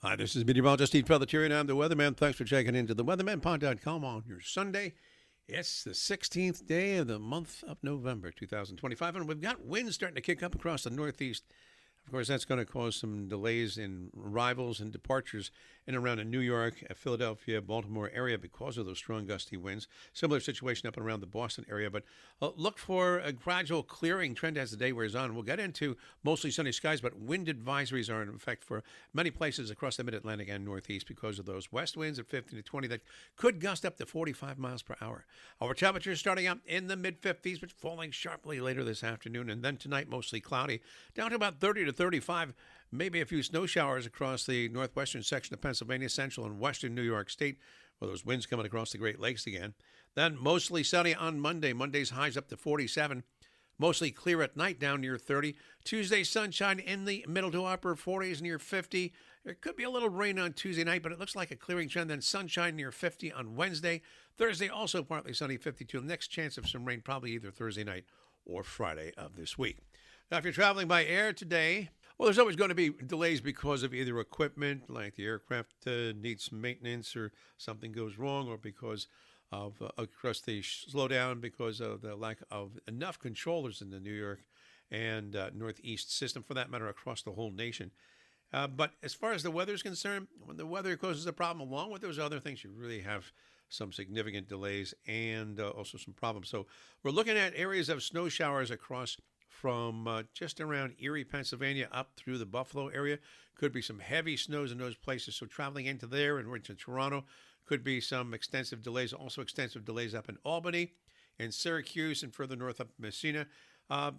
Hi, this is Meteorologist Steve Pellettiere, and I'm the Weatherman. Thanks for checking into the WeathermanPod.com on your Sunday. It's the 16th day of the month of November, 2025, and we've got winds starting to kick up across the Northeast. Of course, that's going to cause some delays in arrivals and departures in and around the New York, Philadelphia, Baltimore area because of those strong gusty winds. Similar situation up and around the Boston area, but look for a gradual clearing trend as the day wears on. We'll get into mostly sunny skies, but wind advisories are in effect for many places across the Mid-Atlantic and Northeast because of those west winds at 15 to 20 that could gust up to 45 miles per hour. Our temperatures starting out in the mid-50s, but falling sharply later this afternoon, and then tonight mostly cloudy, down to about 30 to 35, maybe a few snow showers across the northwestern section of Pennsylvania, central and western New York State, with those winds coming across the Great Lakes again. Then mostly sunny on Monday. Monday's highs up to 47. Mostly clear at night, down near 30. Tuesday, sunshine in the middle to upper 40s, near 50. There could be a little rain on Tuesday night, but it looks like a clearing trend. Then sunshine near 50 on Wednesday. Thursday, also partly sunny, 52. Next chance of some rain probably either Thursday night or Friday of this week. Now, if you're traveling by air today, well, there's always going to be delays because of either equipment, like the aircraft needs some maintenance or something goes wrong, or because of across the slowdown because of the lack of enough controllers in the New York and Northeast system, for that matter, across the whole nation. But as far as the weather is concerned, when the weather causes a problem, along with those other things, you really have some significant delays and also some problems. So we're looking at areas of snow showers across from just around Erie, Pennsylvania, up through the Buffalo area. Could be some heavy snows in those places. So traveling into there and into Toronto, could be some extensive delays. Also extensive delays up in Albany and Syracuse and further north up in Messina.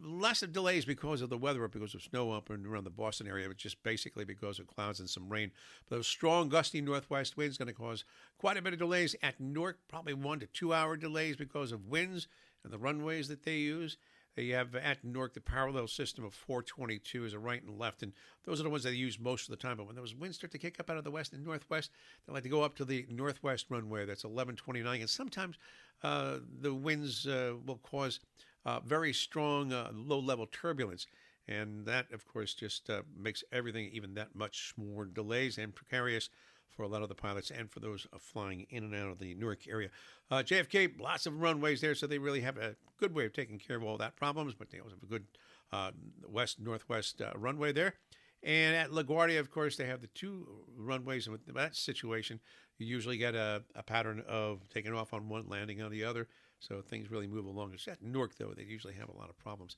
Less of delays because of the weather, because of snow up and around the Boston area, but just basically because of clouds and some rain. But those strong gusty northwest winds going to cause quite a bit of delays at Newark, probably 1 to 2 hour delays because of winds and the runways that they use. You have at Newark the parallel system of 422 is a right and left, and those are the ones that they use most of the time. But when those winds start to kick up out of the west and northwest, they like to go up to the northwest runway. That's 1129, and sometimes the winds will cause very strong low-level turbulence, and that, of course, just makes everything even that much more delays and precarious for a lot of the pilots and for those flying in and out of the Newark area. JFK, lots of runways there, so they really have a good way of taking care of all that problems, but they also have a good west-northwest runway there. And at LaGuardia, of course, they have the two runways, and with that situation, you usually get a pattern of taking off on one, landing on the other, so things really move along. It's at Newark, though, they usually have a lot of problems.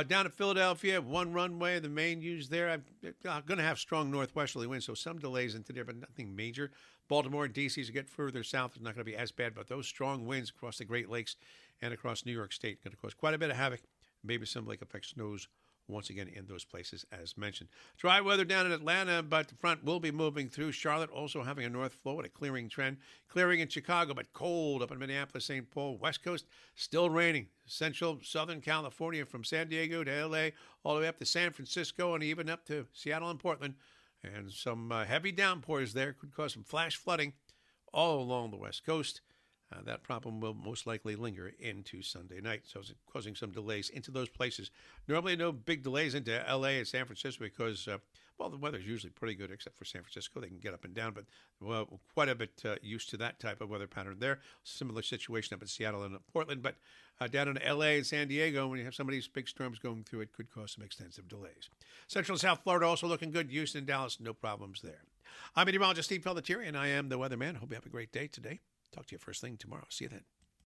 Down at Philadelphia, one runway, the main used there. I'm going to have strong northwesterly winds, so some delays into there, but nothing major. Baltimore and D.C. as you get further south, it's not going to be as bad, but those strong winds across the Great Lakes and across New York State are going to cause quite a bit of havoc. Maybe some lake effect snows once again in those places as mentioned. Dry weather down in Atlanta, but the front will be moving through. Charlotte also having a north flow and a clearing trend. Clearing in Chicago, but cold up in Minneapolis, St. Paul. West Coast, still raining. Central Southern California from San Diego to L.A., all the way up to San Francisco and even up to Seattle and Portland. And some heavy downpours there could cause some flash flooding all along the West Coast. That problem will most likely linger into Sunday night, so it's causing some delays into those places. Normally, no big delays into L.A. and San Francisco because, well, the weather's usually pretty good, except for San Francisco. They can get up and down, but well, quite a bit used to that type of weather pattern there. Similar situation up in Seattle and Portland, but down in L.A. and San Diego, when you have some of these big storms going through, it could cause some extensive delays. Central and South Florida also looking good. Houston, Dallas, no problems there. I'm meteorologist Steve Pellettiere, and I am the Weatherman. Hope you have a great day today. Talk to you first thing tomorrow. See you then.